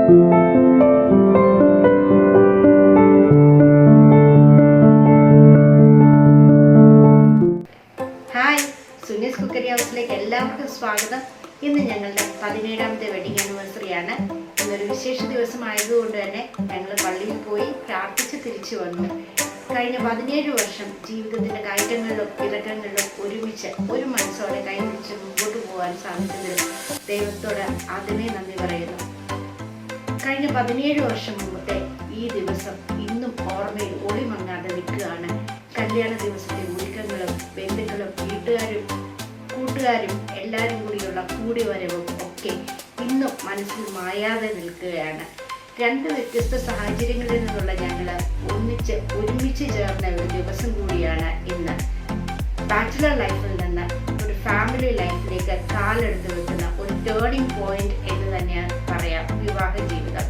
Hi, Suni's cookery ഹൗസിലേക്ക് എല്ലാവർക്കും സ്വാഗതം. ഇന്ന് ഞങ്ങളുടെ 17ാമത്തെ വെഡിങ് ആനിവേഴ്സറിയാണ്. ഇന്നൊരു വിശേഷ ദിവസമായതുകൊണ്ട് തന്നെ ഞങ്ങൾ പള്ളിയിൽ പോയി പ്രാർത്ഥിച്ച് തിരിച്ചു വന്നു. കഴിഞ്ഞ 17 വർഷം ജീവിതത്തിൻ്റെ കയറ്റങ്ങളിലും ഇറക്കങ്ങളിലും ഒരുമിച്ച് ഒരു മനസ്സോടെ കൈപിടിച്ച് മുമ്പോട്ട് പോകാൻ സാധിച്ചതിൽ ദൈവത്തോട് ആദ്യമേ നന്ദി പറയുന്നു. കഴിഞ്ഞ 17 വർഷം മുമ്പത്തെ ഈ ദിവസം ഇന്നും ഓർമ്മയിൽ ഒളിമങ്ങാതെ നിൽക്കുകയാണ്. കല്യാണ ദിവസത്തെ ഒരുക്കങ്ങളും ബന്ധുക്കളും വീട്ടുകാരും കൂട്ടുകാരും എല്ലാവരും കൂടിയുള്ള കൂടിവരവും ഒക്കെ ഇന്നും മനസ്സിൽ മായാതെ നിൽക്കുകയാണ്. 2 വ്യത്യസ്ത സാഹചര്യങ്ങളിൽ നിന്നുള്ള ഞങ്ങൾ ഒരുമിച്ച് ചേർന്ന ഒരു ദിവസം കൂടിയാണ് ഇന്ന്. ബാച്ചിലർ ലൈഫിൽ നിന്ന് ഒരു ഫാമിലി ലൈഫിലേക്ക് കാലെടുത്ത് വെക്കുന്ന ഒരു ടേണിംഗ് പോയിന്റ് എന്ന് തന്നെ പറയാം വിവാഹ ജീവിതം.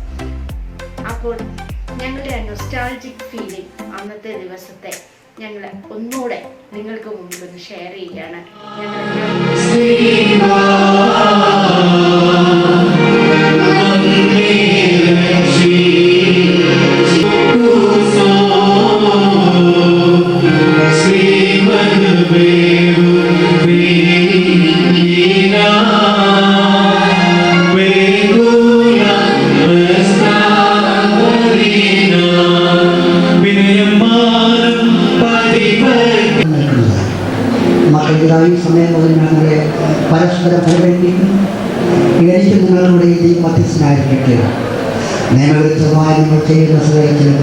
അപ്പോൾ ഞങ്ങളുടെ നൊസ്റ്റാൾജിക് ഫീലിംഗ് അന്നത്തെ ദിവസത്തെ ഞങ്ങൾ ഒന്നുകൂടെ നിങ്ങൾക്ക് മുമ്പിൽ ഒന്ന് ഷെയർ ചെയ്യുകയാണ്. മക്കളുടേതായി സമയം മുതൽ ഞങ്ങളെ പരസ്പരം പരിഗണിക്കും. എനിക്ക് നിങ്ങളുടെ ഈ മധ്യസ്ഥനായിരിക്കട്ടെ. നിയമവിരുദ്ധമായി നിങ്ങൾ ചെയ്യുന്ന സഹായത്തിലും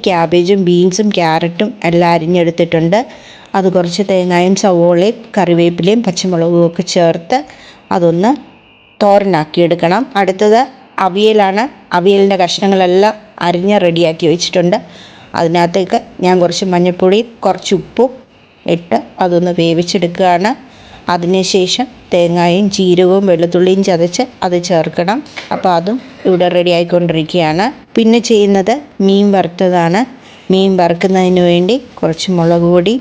ക്യാബേജും ബീൻസും ക്യാരറ്റും എല്ലാം അരിഞ്ഞെടുത്തിട്ടുണ്ട്. അത് കുറച്ച് തേങ്ങയും സവോളയും കറിവേപ്പിലയും പച്ചമുളകും ഒക്കെ ചേർത്ത് അതൊന്ന് തോരനാക്കിയെടുക്കണം. അടുത്തത് അവിയലാണ്. അവിയലിൻ്റെ കഷ്ണങ്ങളെല്ലാം അരിഞ്ഞ് റെഡിയാക്കി വെച്ചിട്ടുണ്ട്. അതിനകത്തേക്ക് ഞാൻ കുറച്ച് മഞ്ഞൾപ്പൊടി കുറച്ച് ഉപ്പും ഇട്ട് അതൊന്ന് വേവിച്ചെടുക്കുകയാണ്. അതിനുശേഷം തേങ്ങയും ജീരകവും വെളുത്തുള്ളിയും ചതച്ച് അത് ചേർക്കണം. അപ്പോൾ അതും ഇവിടെ റെഡി ആയിക്കൊണ്ടിരിക്കുകയാണ്. പിന്നെ ചെയ്യുന്നത് മീൻ വറുത്തതാണ്. മീൻ വറുക്കുന്നതിന് വേണ്ടി കുറച്ച് മുളക് പൊടി,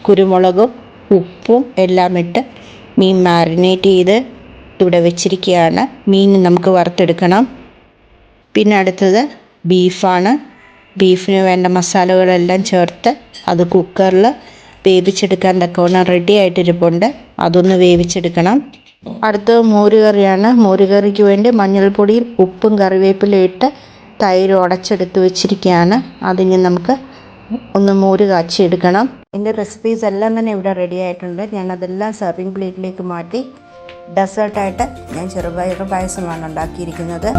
കുരുമുളകും ഉപ്പും എല്ലാം ഇട്ട് മീൻ മാരിനേറ്റ് ചെയ്ത് ഇവിടെ വെച്ചിരിക്കുകയാണ്. മീൻ നമുക്ക് വറുത്തെടുക്കണം. പിന്നെ അടുത്തത് ബീഫാണ്. ബീഫിന് വേണ്ട മസാലകളെല്ലാം ചേർത്ത് അത് കുക്കറിൽ വേവിച്ചെടുക്കാൻ തക്കവണ്ണം റെഡി ആയിട്ടിരിപ്പുണ്ട്. അതൊന്ന് വേവിച്ചെടുക്കണം. അടുത്തത് മോരുകറിയാണ്. മോരുകറിക്ക് വേണ്ടി മഞ്ഞൾപ്പൊടിയും ഉപ്പും കറിവേപ്പിലയും ഇട്ട് തൈര് ഉടച്ചെടുത്ത് വെച്ചിരിക്കുകയാണ്. അതിന് നമുക്ക് ഒന്ന് മോര് കാച്ചിയെടുക്കണം. എൻ്റെ റെസിപ്പീസ് എല്ലാം തന്നെ ഇവിടെ റെഡി ആയിട്ടുണ്ട്. ഞാനതെല്ലാം സെർവിങ് പ്ലേറ്റിലേക്ക് മാറ്റി. ഡെസേർട്ടായിട്ട് ഞാൻ ചെറുപയർ പായസമാണ് ഉണ്ടാക്കിയിരിക്കുന്നത്.